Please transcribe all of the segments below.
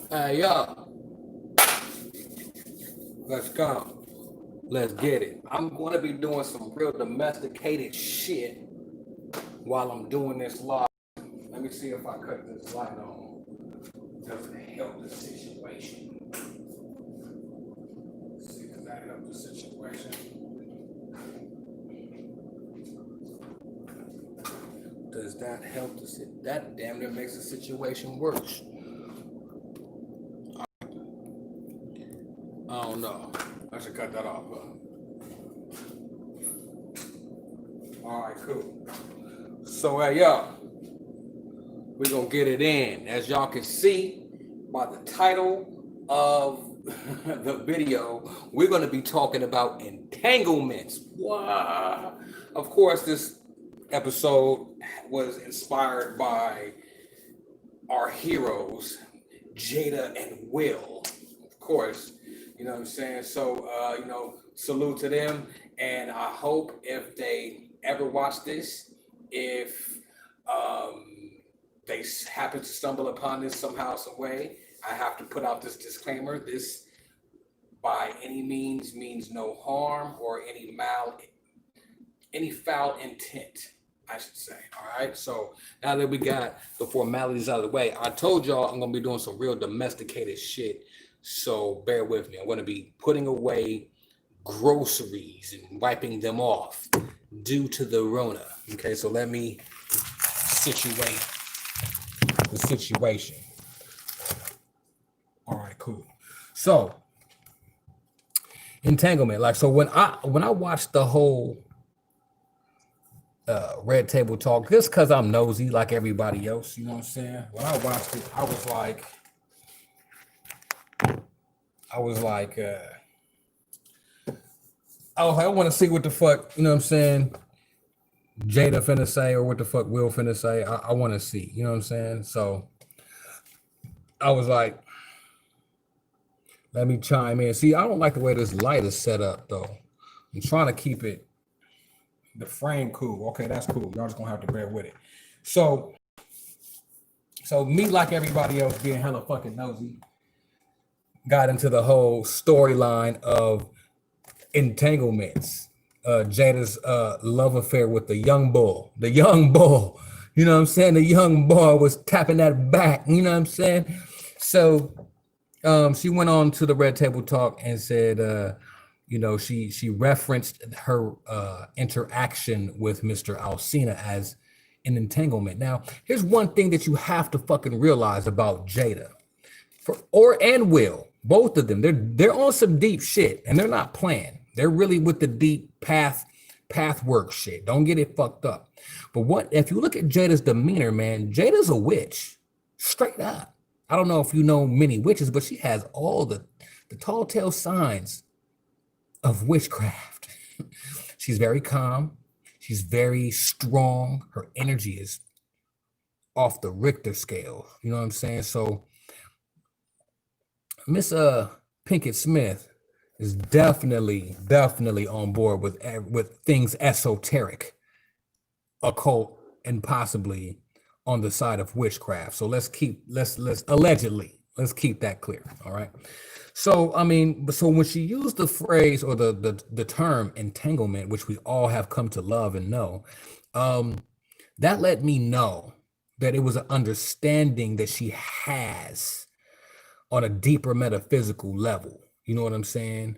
Hey, yo, let's go. Let's get it. I'm going to be doing some real domesticated shit while I'm doing this live. Let me see if I cut this light on. Does it help the situation? Let's see, does that help the situation? Does that help the situation? That damn near makes the situation worse. I don't know. I should cut that off. All right, cool. So, y'all, we're going to get it in. As y'all can see by the title of the video, we're going to be talking about entanglements. Wow. Of course, this episode was inspired by our heroes, Jada and Will. Of course, you know what I'm saying? So, salute to them. And I hope if they ever watch this, if they happen to stumble upon this somehow, some way, I have to put out this disclaimer. This, by any means no harm or any foul intent, I should say. All right. So now that we got the formalities out of the way, I told y'all I'm gonna be doing some real domesticated shit. So bear with me. I'm gonna be putting away groceries and wiping them off due to the Rona. Okay, so let me situate the situation. All right, cool. So entanglement, like, so when I watched the whole Red Table Talk, just because I'm nosy like everybody else, you know what I'm saying? When I watched it, I was like, oh, I want to see what the fuck, you know what I'm saying, Jada finna say, or what the fuck Will finna say. I want to see, you know what I'm saying? So I was like, let me chime in. See, I don't like the way this light is set up, though. I'm trying to keep it, the frame cool. Okay, that's cool. Y'all just gonna have to bear with it. So me, like everybody else, being hella fucking nosy, got into the whole storyline of entanglements. Jada's love affair with the young bull. You know what I'm saying? The young boy was tapping that back. You know what I'm saying? So she went on to the Red Table Talk and said, she referenced her interaction with Mr. Alcina as an entanglement. Now, here's one thing that you have to fucking realize about Jada, and Will, both of them. They're on some deep shit, and they're not playing. They're really with the deep path work shit. Don't get it fucked up. But if you look at Jada's demeanor, man, Jada's a witch, straight up. I don't know if you know many witches, but she has all the tall tale signs of witchcraft. She's very calm. She's very strong. Her energy is off the Richter scale. You know what I'm saying? So Miss Pinkett Smith is definitely on board with things esoteric, occult, and possibly on the side of witchcraft. So let's keep that clear. All right. So I mean, so when she used the phrase or the term entanglement, which we all have come to love and know, that let me know that it was an understanding that she has on a deeper metaphysical level. You know what I'm saying?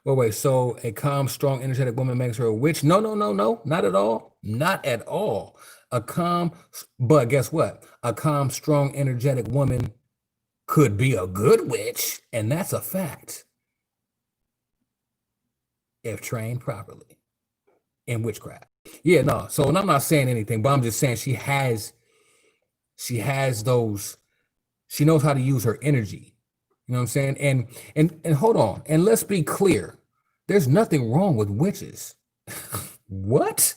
Well, wait, so a calm, strong, energetic woman makes her a witch? No, not at all. Not at all. But guess what? A calm, strong, energetic woman could be a good witch, and that's a fact, if trained properly in witchcraft. Yeah, no, so, and I'm not saying anything, but I'm just saying she has those, she knows how to use her energy. You know what I'm saying? And hold on, and let's be clear. There's nothing wrong with witches. What?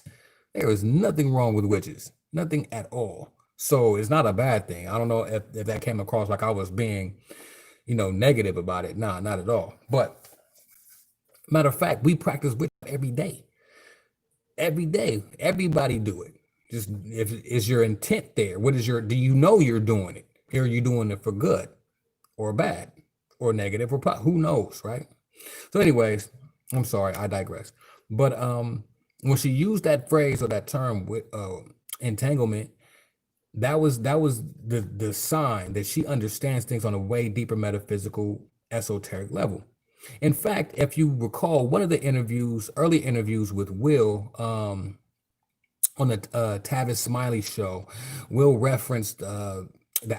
There is nothing wrong with witches. Nothing at all. So it's not a bad thing. I don't know if that came across like I was being, negative about it. Nah, not at all. But matter of fact, we practice witchcraft every day. Every day. Everybody do it. Just if is your intent there? What is your, do you know you're doing it? Are you doing it for good or bad or negative or who knows, right? So anyways, I'm sorry, I digress. But when she used that phrase or that term with entanglement, that was the sign that she understands things on a way deeper metaphysical esoteric level. In fact, if you recall one of the interviews, early interviews with Will, on the Tavis Smiley show, Will referenced The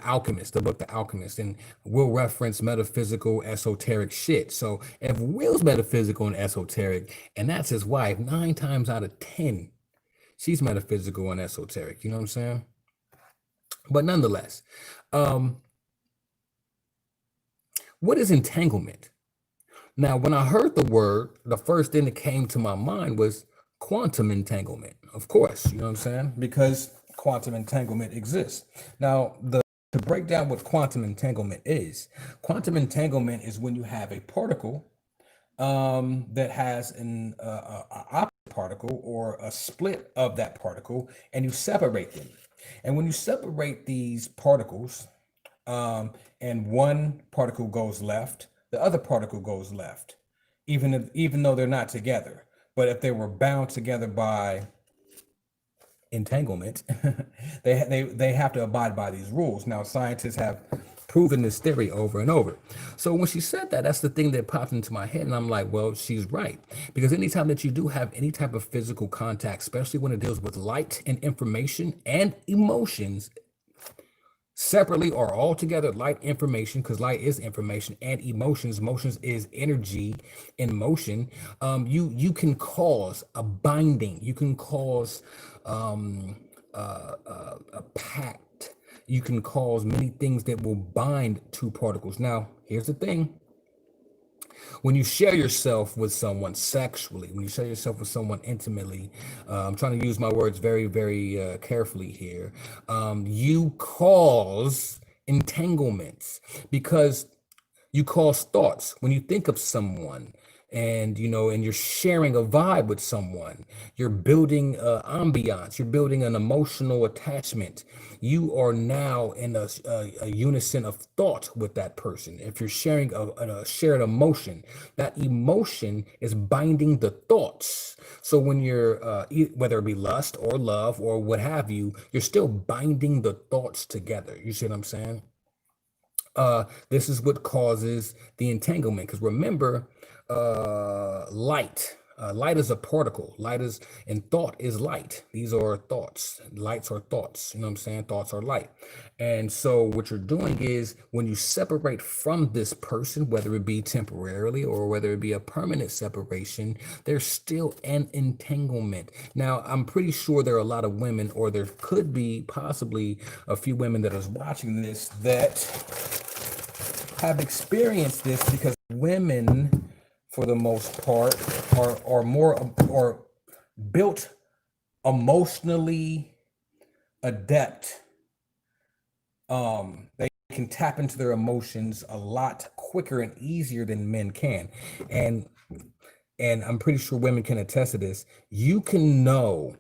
Alchemist, the book The Alchemist, and Will reference metaphysical esoteric shit. So if Will's metaphysical and esoteric, and that's his wife, 9 times out of 10, she's metaphysical and esoteric. You know what I'm saying? But nonetheless, um, what is entanglement? Now, when I heard the word, the first thing that came to my mind was quantum entanglement. Of course, you know what I'm saying? Because quantum entanglement exists. Now, to break down what quantum entanglement is when you have a particle that has an opposite particle or a split of that particle, and you separate them. And when you separate these particles, and one particle goes left, the other particle goes left, even though they're not together. But if they were bound together by entanglement, they have to abide by these rules. Now, scientists have proven this theory over and over. So when she said that, that's the thing that popped into my head, and I'm like, well, she's right. Because anytime that you do have any type of physical contact, especially when it deals with light and information and emotions, separately or all together, light, information, because light is information, and emotions is energy in motion. You can cause a binding, you can cause a pact, you can cause many things that will bind two particles. Now here's the thing: when you share yourself with someone sexually, when you share yourself with someone intimately, I'm trying to use my words very, very carefully here, you cause entanglements because you cause thoughts. When you think of someone, and you're sharing a vibe with someone, you're building ambiance, you're building an emotional attachment. You are now in a unison of thought with that person. If you're sharing a shared emotion, that emotion is binding the thoughts. So when you're whether it be lust or love or what have you, you're still binding the thoughts together. You see what I'm saying? This is what causes the entanglement. Because remember, light. Light is a particle. Light is, and thought is light. These are thoughts. Lights are thoughts. You know what I'm saying? Thoughts are light. And so what you're doing is when you separate from this person, whether it be temporarily or whether it be a permanent separation, there's still an entanglement. Now, I'm pretty sure there are a lot of women, or there could be possibly a few women that is watching this that have experienced this, because women, for the most part, are more or built emotionally adept. They can tap into their emotions a lot quicker and easier than men can, and I'm pretty sure women can attest to this. You can know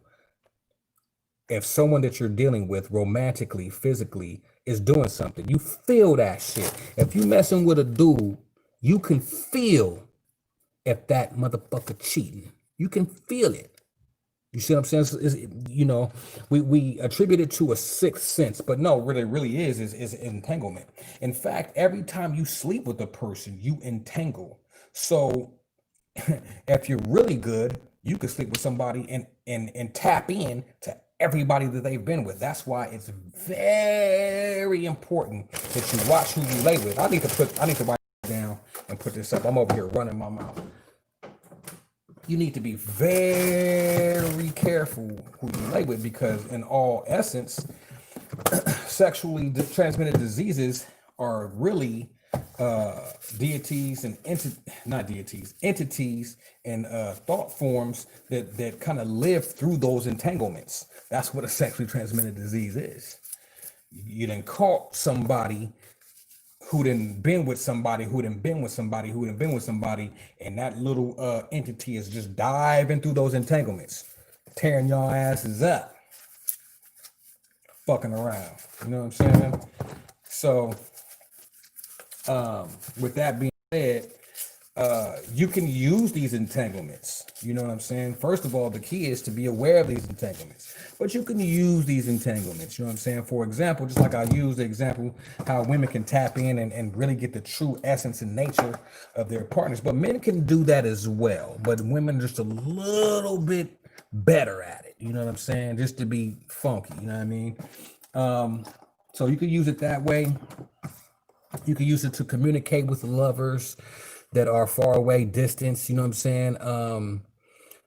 if someone that you're dealing with romantically, physically, is doing something. You feel that shit. If you messing with a dude, you can feel if that motherfucker cheating. You can feel it. You see what I'm saying? We attribute it to a sixth sense, but no, what it really is entanglement. In fact, every time you sleep with a person, you entangle. So if you're really good, you can sleep with somebody and tap in to everybody that they've been with. That's why it's very important that you watch who you lay with. I need to write it down and put this up. I'm over here running my mouth. You need to be very careful who you lay with, because in all essence, sexually transmitted diseases are really entities and thought forms that kind of live through those entanglements. That's what a sexually transmitted disease is. You done caught somebody who done been with somebody, who done been with somebody, who done been with somebody, and that little entity is just diving through those entanglements, tearing y'all asses up. fucking around. You know what I'm saying? So, with that being said, you can use these entanglements. You know what I'm saying? First of all, the key is to be aware of these entanglements. But you can use these entanglements. You know what I'm saying? For example, just like I used the example how women can tap in and really get the true essence and nature of their partners. But men can do that as well. But women are just a little bit better at it. You know what I'm saying? Just to be funky. You know what I mean? So you can use it that way. You can use it to communicate with lovers that are far away, distance. You know what I'm saying?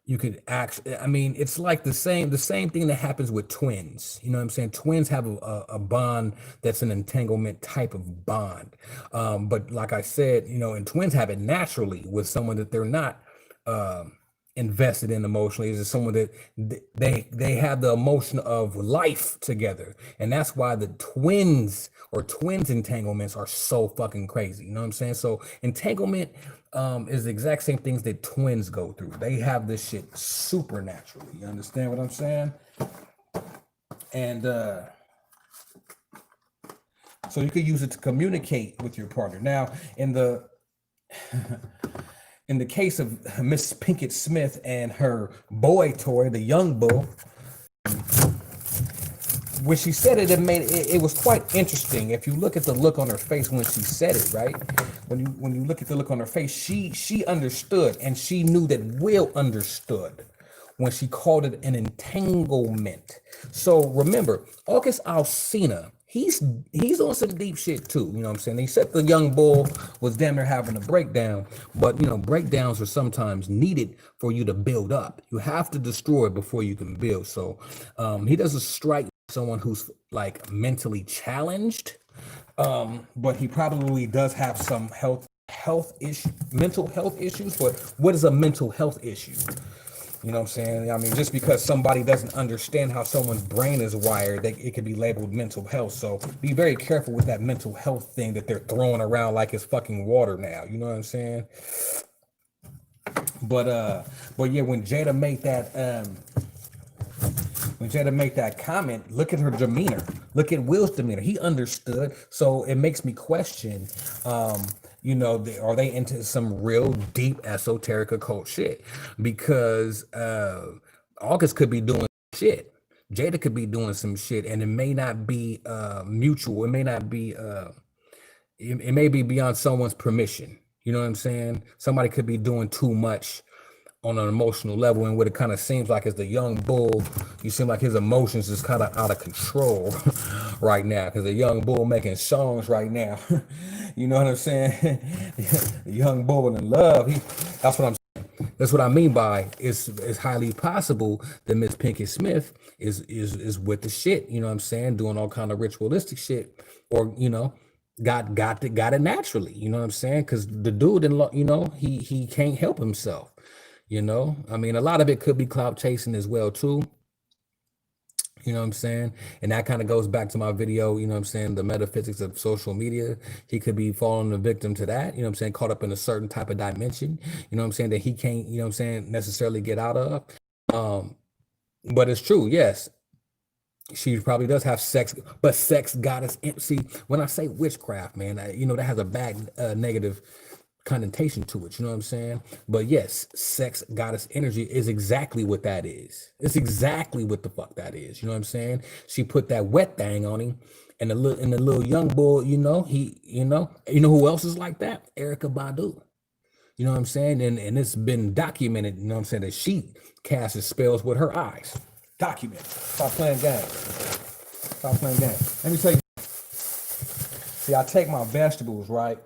You could actually, I mean, it's like the same thing that happens with twins. You know what I'm saying? Twins have a bond that's an entanglement type of bond. But like I said, you know, and twins have it naturally with someone that they're not invested in emotionally. Is someone that they have the emotion of life together, and that's why the twins entanglements are so fucking crazy. You know what I'm saying? So entanglement is the exact same things that twins go through. They have this shit supernaturally. You understand what I'm saying? And so you could use it to communicate with your partner. Now, in the case of Miss Pinkett Smith and her boy toy, the young bull, when she said it, it was quite interesting. If you look at the look on her face when she said it, right? When you look at the look on her face, she understood, and she knew that Will understood when she called it an entanglement. So remember, August Alsina, he's on some deep shit too. You know what I'm saying? He said the young bull was damn near having a breakdown, but you know, breakdowns are sometimes needed for you to build up. You have to destroy before you can build. So he doesn't strike someone who's like mentally challenged, but he probably does have some mental health issues. But what is a mental health issue? You know what I'm saying? I mean, just because somebody doesn't understand how someone's brain is wired, it could be labeled mental health. So be very careful with that mental health thing that they're throwing around like it's fucking water now. You know what I'm saying? But yeah, when Jada made that comment, look at her demeanor. Look at Will's demeanor. He understood. So it makes me question, you know, are they into some real deep esoteric occult shit? Because August could be doing shit. Jada could be doing some shit, and it may not be mutual. It may not be, it may be beyond someone's permission. You know what I'm saying? Somebody could be doing too much on an emotional level, and what it kind of seems like is the young bull, you seem like his emotions is kind of out of control right now, because the young bull making songs right now. You know what I'm saying? The young bull in love, that's what I'm saying. That's what I mean by it's highly possible that Miss Pinkett Smith is with the shit, you know what I'm saying, doing all kind of ritualistic shit, or you know, got it naturally, you know what I'm saying, because the dude, you know, he can't help himself. You know, I mean, a lot of it could be clout chasing as well, too. You know what I'm saying? And that kind of goes back to my video, you know what I'm saying, the metaphysics of social media. He could be falling a victim to that, you know what I'm saying, caught up in a certain type of dimension, you know what I'm saying, that he can't, you know what I'm saying, necessarily get out of. But it's true, yes. She probably does have sex, but sex goddess. See, when I say witchcraft, man, you know, that has a bad negative connotation to it, you know what I'm saying? But yes, sex goddess energy is exactly what that is. It's exactly what the fuck that is, you know what I'm saying? She put that wet thing on him, and the little young boy, you know, you know who else is like that? Erica Badu. You know what I'm saying? And it's been documented, you know what I'm saying, that she casts spells with her eyes. Documented. Stop playing games. Stop playing games. Let me tell you. See, I take my vegetables, right?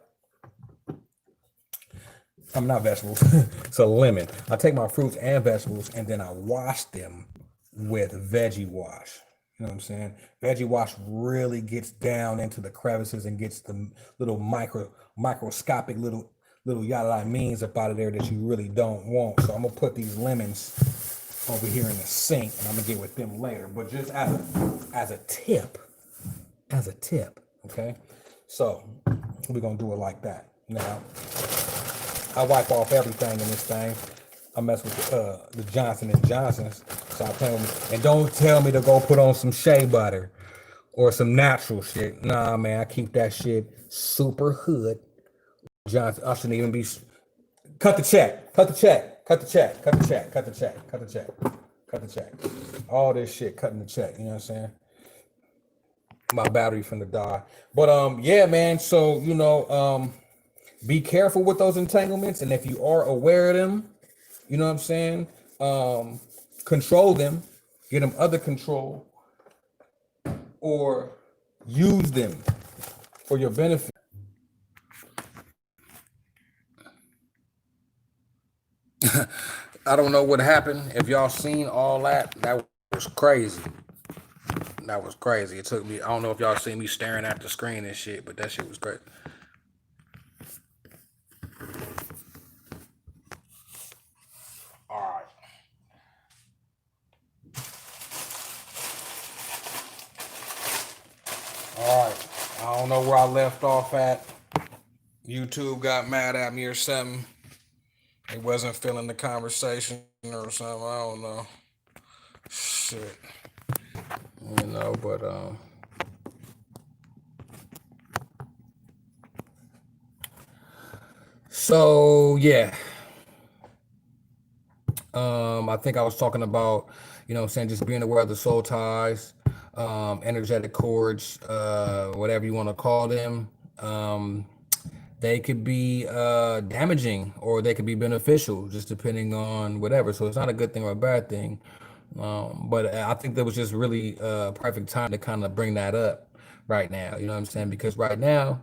I'm not vegetables. It's a lemon. I take my fruits and vegetables, and then I wash them with veggie wash. You know what I'm saying? Veggie wash really gets down into the crevices and gets the little microscopic little yada means up out of there that you really don't want. So I'm gonna put these lemons over here in the sink, and I'm gonna get with them later. But just as a tip, okay? So we're gonna do it like that. Now, I wipe off everything in this thing. I mess with the Johnson & Johnsons. Stop playing with me. And don't tell me to go put on some shea butter. or some natural shit. Nah, man, I keep that shit super hood. Johnson, I shouldn't even be. Cut the check. Cut the check. Cut the check. Cut the check. Cut the check. Cut the check. Cut the check. All this shit cutting the check. You know what I'm saying? My battery finna die. But yeah, man. So be careful with those entanglements, and if you are aware of them, you know what I'm saying. Control them. Get them under control, or use them for your benefit. I don't know what happened. If y'all seen all that, that was crazy. That was crazy. It took me, I don't know if y'all seen me staring at the screen and shit, but that shit was great. All right. All right. I don't know where I left off at. YouTube got mad at me or something. He wasn't feeling the conversation or something. I don't know. Shit. But so yeah. I think I was talking about, saying just being aware of the soul ties, energetic cords, whatever you want to call them. They could be damaging or they could be beneficial, just depending on whatever. So it's not a good thing or a bad thing. But I think that was just really perfect time to kind of bring that up right now. You know what I'm saying? Because right now,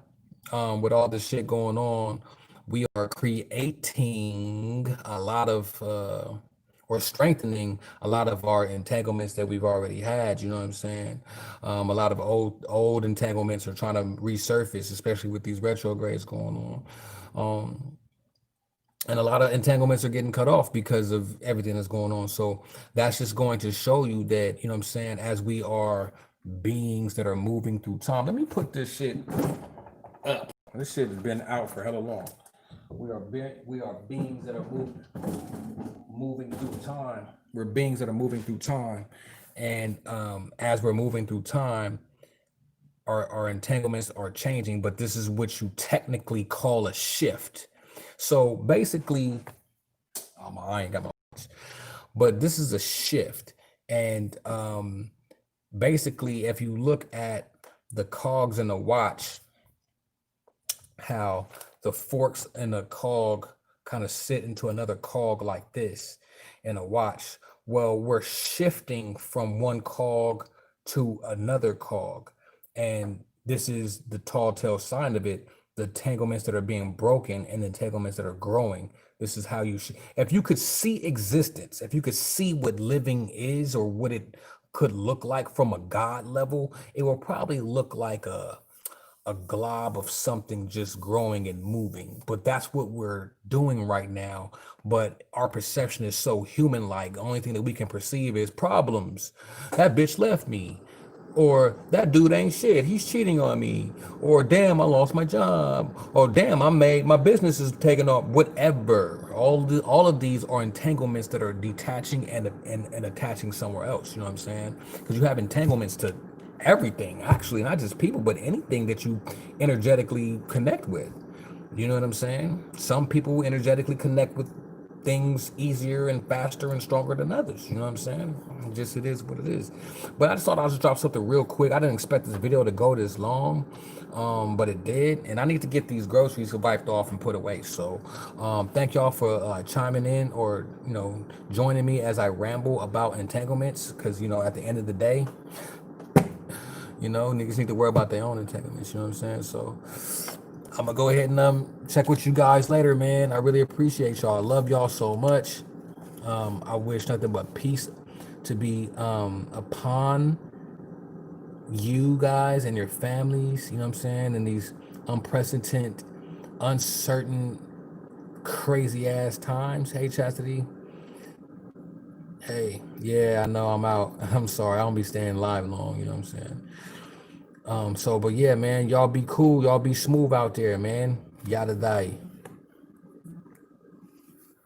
with all this shit going on, we are creating a lot of or strengthening a lot of our entanglements that we've already had. You know what I'm saying? A lot of old entanglements are trying to resurface, especially with these retrogrades going on. And a lot of entanglements are getting cut off because of everything that's going on. So that's just going to show you that, you know what I'm saying, as we are beings that are moving through time. Let me put this shit up. This shit has been out for hella long. We are beings that are moving through time. We're beings that are moving through time. And as we're moving through time, our entanglements are changing, but this is what you technically call a shift. So basically, I ain't got my watch, but this is a shift. And basically, if you look at the cogs in the watch, how the forks in the cog kind of sit into another cog like this in a watch. Well, we're shifting from one cog to another cog. And this is the tall tale sign of it, the entanglements that are being broken and the entanglements that are growing. This is how you if you could see existence, if you could see what living is or what it could look like from a God level, it will probably look like a glob of something just growing and moving. But that's what we're doing right now. But our perception is so human-like. The only thing that we can perceive is problems. That bitch left me. Or that dude ain't shit. He's cheating on me. Or damn, I lost my job. Or damn, my business is taking off. Whatever. All of these are entanglements that are detaching and attaching somewhere else. You know what I'm saying? Because you have entanglements to everything, actually, not just people, but anything that you energetically connect with. You know what I'm saying? Some people energetically connect with things easier and faster and stronger than others. You know what I'm saying? Just it is what it is. But I just thought I'll just drop something real quick. I didn't expect this video to go this long, but it did. And I need to get these groceries wiped off and put away. So thank y'all for chiming in or, joining me as I ramble about entanglements. Because, at the end of the day, niggas need to worry about their own entanglements, you know what I'm saying? So I'm gonna go ahead and check with you guys later, man. I really appreciate y'all. I love y'all so much. I wish nothing but peace to be upon you guys and your families, you know what I'm saying? In these unprecedented, uncertain, crazy ass times. Hey, Chastity. Hey, yeah, I know I'm out. I'm sorry, I don't be staying live long, you know what I'm saying? But yeah, man, y'all be cool, y'all be smooth out there, man. Yada die.